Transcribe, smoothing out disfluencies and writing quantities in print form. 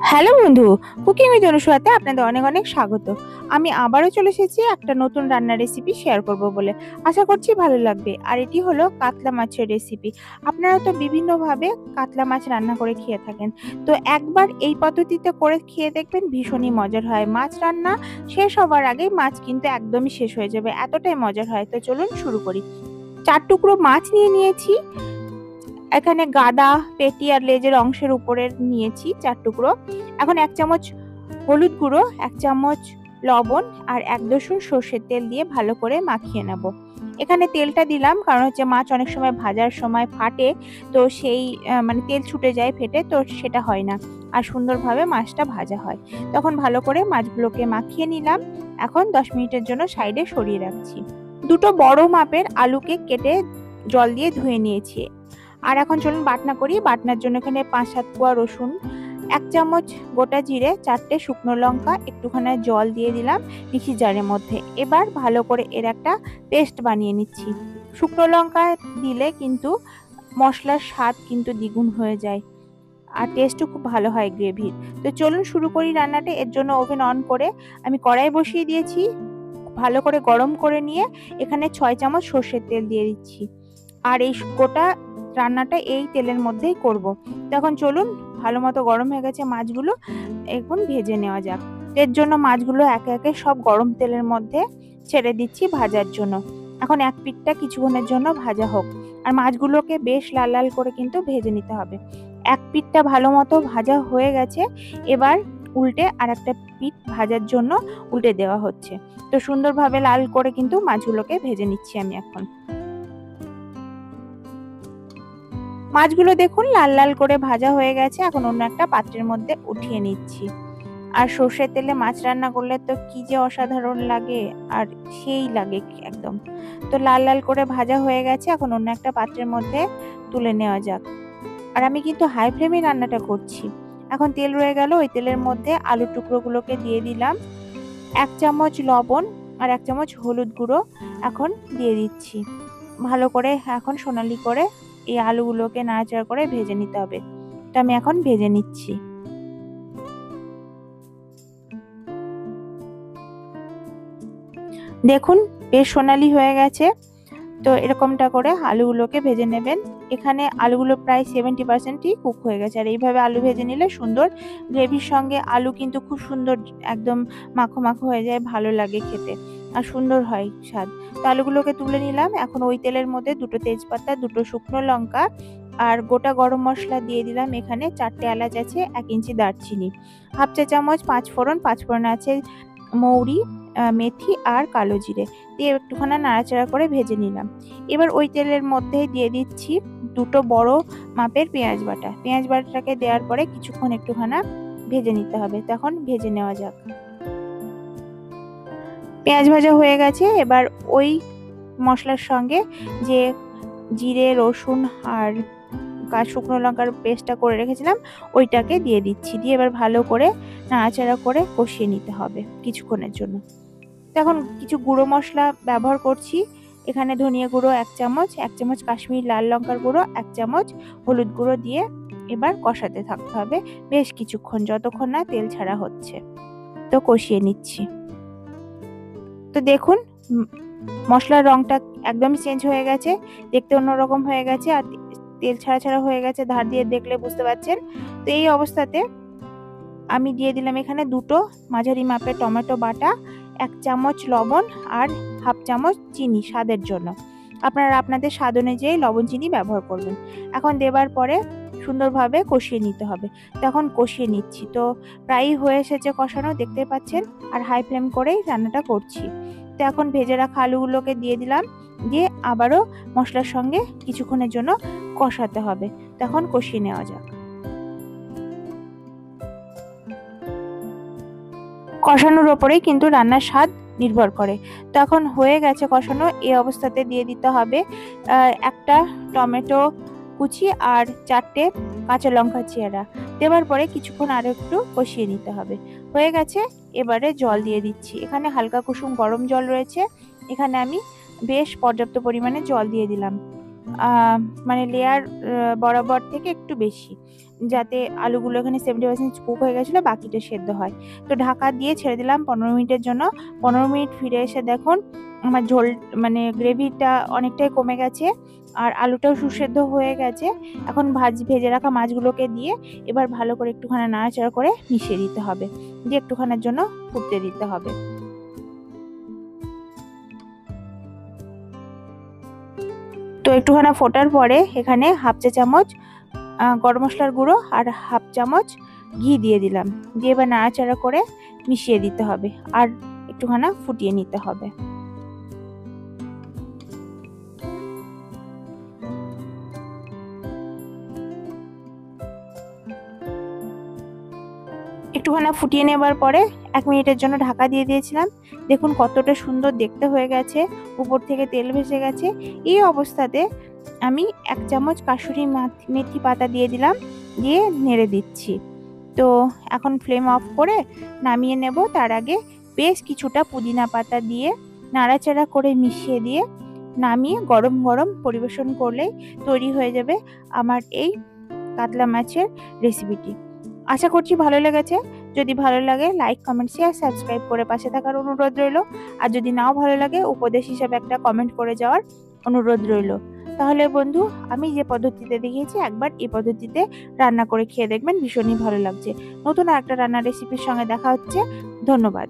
Hello বন্ধু, cooking with অনুসুয়াতে আপনাদের অনেক অনেক স্বাগত। আমি আবারও চলে এসেছি একটা নতুন রান্নার রেসিপি শেয়ার করব বলে। আশা করছি ভালো লাগবে। আর এটি হলো কাতলা মাছের রেসিপি। আপনারা তো বিভিন্নভাবে কাতলা মাছ রান্না করে খেয়ে থাকেন, তো একবার এই পদ্ধতিতে করে খেয়ে দেখবেন, ভীষণই মজার হয়। মাছ রান্না শেষ হওয়ার আগেই মাছ কিন্তু একদমই শেষ হয়ে যাবে, এতটাই মজার হয়। তো চলুন শুরু করি। 4 টুকরো মাছ নিয়েছি। এখানে গাদা, পেটি আর লেজের অংশের উপরে নিয়েছি 4 টুকরো। এখন 1 চামচ হলুদ গুঁড়ো, 1 চামচ লবণ আর 1 দশুন সর্ষের তেল দিয়ে ভালো করে মাখিয়ে নেব। এখানে তেলটা দিলাম কারণ হচ্ছে মাছ অনেক সময় ভাজার সময় ফাটে, তো সেই মানে তেল ছুটে যায় ফেটে, তো সেটা হয় না আর সুন্দরভাবে মাছটা ভাজা হয়। তখন ভালো করে মাছগুলোকে মাখিয়ে নিলাম। এখন 10 মিনিটের জন্য সাইডে সরিয়ে রাখছি। দুটো বড় মাপের আলুকে কেটে জল দিয়ে ধুয়ে নিয়েছি। আর এখন চলুন বাটনা করি। বাটনার জন্য এখানে 5-7 কোয়া রসুন, 1 চামচ গোটা জিরে, 4টে শুকনো লঙ্কা, একটুখানি জল দিয়ে দিলাম মিক্সি জারের মধ্যে। এবার ভালো করে এর একটা পেস্ট বানিয়ে নিচ্ছি। শুকনো লঙ্কা দিলে কিন্তু মশলার স্বাদ কিন্তু দ্বিগুণ হয়ে যায় আর টেস্টও খুব ভালো হয় গ্রেভির। তো চলুন শুরু করি রান্নাটা। এর জন্য ওভেন অন করে আমি কড়াই বসিয়ে দিয়েছি। ভালো করে গরম করে নিয়ে এখানে 6 চামচ সর্ষের তেল দিয়ে দিচ্ছি। আর এই গোটা রান্নাটা এই তেলের মধ্যেই করব। তখন চলুন, ভালো মতো গরম হয়ে গেছে মাছগুলো, এখন ভেজে নেওয়া যাক। এর জন্য মাছগুলো একে একে সব গরম তেলের মধ্যে ছেড়ে দিচ্ছি ভাজার জন্য। এখন এক পিঠটা কিছুক্ষণের জন্য ভাজা হোক। আর মাছগুলোকে বেশ লাল লাল করে কিন্তু ভেজে নিতে হবে। এক পিঠটা ভালো মতো ভাজা হয়ে গেছে, এবার উল্টে আর একটা পিঠ ভাজার জন্য উল্টে দেওয়া হচ্ছে। তো সুন্দরভাবে লাল করে কিন্তু মাছগুলোকে ভেজে নিচ্ছি আমি এখন। মাছগুলো দেখুন লাল লাল করে ভাজা হয়ে গেছে। এখন অন্য একটা পাত্রের মধ্যে উঠিয়ে নিচ্ছি। আর সর্ষের তেলে মাছ রান্না করলে তো কি যে অসাধারণ লাগে, আর সেই লাগে একদম। তো লাল লাল করে ভাজা হয়ে গেছে, এখন অন্য একটা পাত্রের মধ্যে তুলে নেওয়া যাক। আর আমি কিন্তু হাই ফ্লেমে রান্নাটা করছি। এখন তেল রয়ে গেল, ওই তেলের মধ্যে আলুর টুকরোগুলোকে দিয়ে দিলাম। 1 চামচ লবণ আর 1 চামচ হলুদ গুঁড়ো এখন দিয়ে দিচ্ছি। ভালো করে এখন সোনালি করে এই আলুগুলোকে নাড়াচাড়া করে ভেজে নিতে হবে। তো আমি এখন ভেজে নিচ্ছি। দেখুন বেশ সোনালি হয়ে গেছে। তো এরকমটা করে আলুগুলোকে ভেজে নেবেন। এখানে আলুগুলো প্রায় 70%ই কুক হয়ে গেছে। আর এইভাবে আলু ভেজে নিলে সুন্দর গ্রেভির সঙ্গে আলু কিন্তু খুব সুন্দর একদম মাখো মাখো হয়ে যায়, ভালো লাগে খেতে আর সুন্দর হয় স্বাদ। তো আলুগুলোকে তুলে নিলাম। এখন ওই তেলের মধ্যে 2টো তেজপাতা, 2টো শুকনো লঙ্কা আর গোটা গরম মশলা দিয়ে দিলাম। এখানে 4টে এলাচ আছে, 1 ইঞ্চি দারচিনি, হাফ চা চামচ পাঁচফোড়ন আছে, মৌরি, মেথি আর কালো জিরে দিয়ে একটুখানি নাড়াচাড়া করে ভেজে নিলাম। এবার ওই তেলের মধ্যেই দিয়ে দিচ্ছি 2টো বড় মাপের পেঁয়াজ বাটা। পেঁয়াজ বাটাটাকে দেওয়ার পরে কিছুক্ষণ একটুখানি ভেজে নিতে হবে। তখন ভেজে নেওয়া যাক। পেঁয়াজ ভাজা হয়ে গেছে। এবার ওই মশলার সঙ্গে যে জিরে, রসুন আর শুকনো লঙ্কার পেস্টটা করে রেখেছিলাম ওইটাকে দিয়ে দিচ্ছি। দিয়ে এবার ভালো করে নাড়াচাড়া করে কষিয়ে নিতে হবে কিছুক্ষণের জন্য। এখন কিছু গুঁড়ো মশলা ব্যবহার করছি। এখানে ধনিয়া গুঁড়ো 1 চামচ, 1 চামচ কাশ্মীরি লাল লঙ্কার গুঁড়ো, 1 চামচ হলুদ গুঁড়ো দিয়ে এবার কষাতে থাকতে হবে বেশ কিছুক্ষণ, যতক্ষণ না তেল ছাড়া হচ্ছে। তো কষিয়ে নিচ্ছি। তো দেখুন মশলার রংটা একদমই চেঞ্জ হয়ে গেছে, দেখতে অন্যরকম হয়ে গেছে আর তেল ছাড়া ছাড়া হয়ে গেছে। ধার দিয়ে দেখলে বুঝতে পারছেন। তো এই অবস্থাতে আমি দিয়ে দিলাম এখানে 2টো মাঝারি মাপের টমেটো বাটা, 1 চামচ লবণ আর হাফ চামচ চিনি স্বাদের জন্য। আপনারা আপনাদের স্বাদ অনুযায়ী লবণ চিনি ব্যবহার করবেন। এখন দেবার পরে সুন্দরভাবে কষিয়ে নিতে হবে। তখন কষিয়ে নিচ্ছি। তো প্রায়ই হয়ে এসেছে কষানো, দেখতে পাচ্ছেন। আর হাই ফ্লেম করেই রান্নাটা করছি। তো এখন ভেজে রাখা আলুগুলোকে দিয়ে দিলাম। দিয়ে আবারও মশলার সঙ্গে কিছুক্ষণের জন্য কষাতে হবে। তখন কষিয়ে নেওয়া যাক। কষানোর ওপরেই কিন্তু রান্নার স্বাদ নির্ভর করে। তো এখন হয়ে গেছে কষানো, এই অবস্থাতে দিয়ে দিতে হবে একটা টমেটো কুচি আর 4টে কাঁচা লঙ্কা চেরা। দেওয়ার পরে কিছুক্ষণ আরো একটু কষিয়ে নিতে হবে। হয়ে গেছে, এবারে জল দিয়ে দিচ্ছি। এখানে হালকা কুসুম গরম জল রয়েছে, এখানে আমি বেশ পর্যাপ্ত পরিমাণে জল দিয়ে দিলাম। মানে লেয়ার বরাবর থেকে একটু বেশি যাতে আলুগুলো এখানে 70% কুক হয়ে গেছিলো, বাকিটা সেদ্ধ হয়। তো ঢাকা দিয়ে ছেড়ে দিলাম 15 মিনিটের জন্য। 15 মিনিট ফিরে এসে দেখুন আমার ঝোল মানে গ্রেভিটা অনেকটাই কমে গেছে আর আলুটাও সুসেদ্ধ হয়ে গেছে। এখন ভেজে রাখা মাছগুলোকে দিয়ে এবার ভালো করে একটুখানি নাড়াচাড়া করে মিশিয়ে দিতে হবে, দিয়ে একটুখানির জন্য ফুটতে দিতে হবে। তো একটুখানি ফোটার পরে এখানে হাফ চা চামচ গরম মশলার গুঁড়ো আর হাফ চামচ ঘি দিয়ে দিলাম, দিয়ে এবার নাড়াচাড়া করে মিশিয়ে দিতে হবে আর একটুখানি ফুটিয়ে নিতে হবে। একটুখানি ফুটিয়ে নেবার পরে 1 মিনিটের জন্য ঢাকা দিয়ে দিয়েছিলাম। দেখুন কতটা সুন্দর দেখতে হয়ে গেছে, উপর থেকে তেল ভেসে গেছে। এই অবস্থাতে আমি 1 চামচ কাসুরি মেথি পাতা দিয়ে দিলাম, দিয়ে নেড়ে দিচ্ছি। তো এখন ফ্লেম অফ করে নামিয়ে নেব। তার আগে বেশ কিছুটা পুদিনা পাতা দিয়ে নাড়াচাড়া করে মিশিয়ে দিয়ে নামিয়ে গরম গরম পরিবেশন করলেই তৈরি হয়ে যাবে আমার এই কাতলা মাছের রেসিপিটি। আশা করছি ভালো লেগেছে। যদি ভালো লাগে লাইক, কমেন্ট, শেয়ার, সাবস্ক্রাইব করে পাশে থাকার অনুরোধ রইল। আর যদি নাও ভালো লাগে উপদেশ হিসেবে একটা কমেন্ট করে যাওয়ার অনুরোধ রইল। তাহলে বন্ধু, আমি যে পদ্ধতিতে দেখিয়েছি একবার এই পদ্ধতিতে রান্না করে খেয়ে দেখবেন, ভীষণই ভালো লাগছে। নতুন আরেকটা রান্নার রেসিপির সঙ্গে দেখা হচ্ছে। ধন্যবাদ।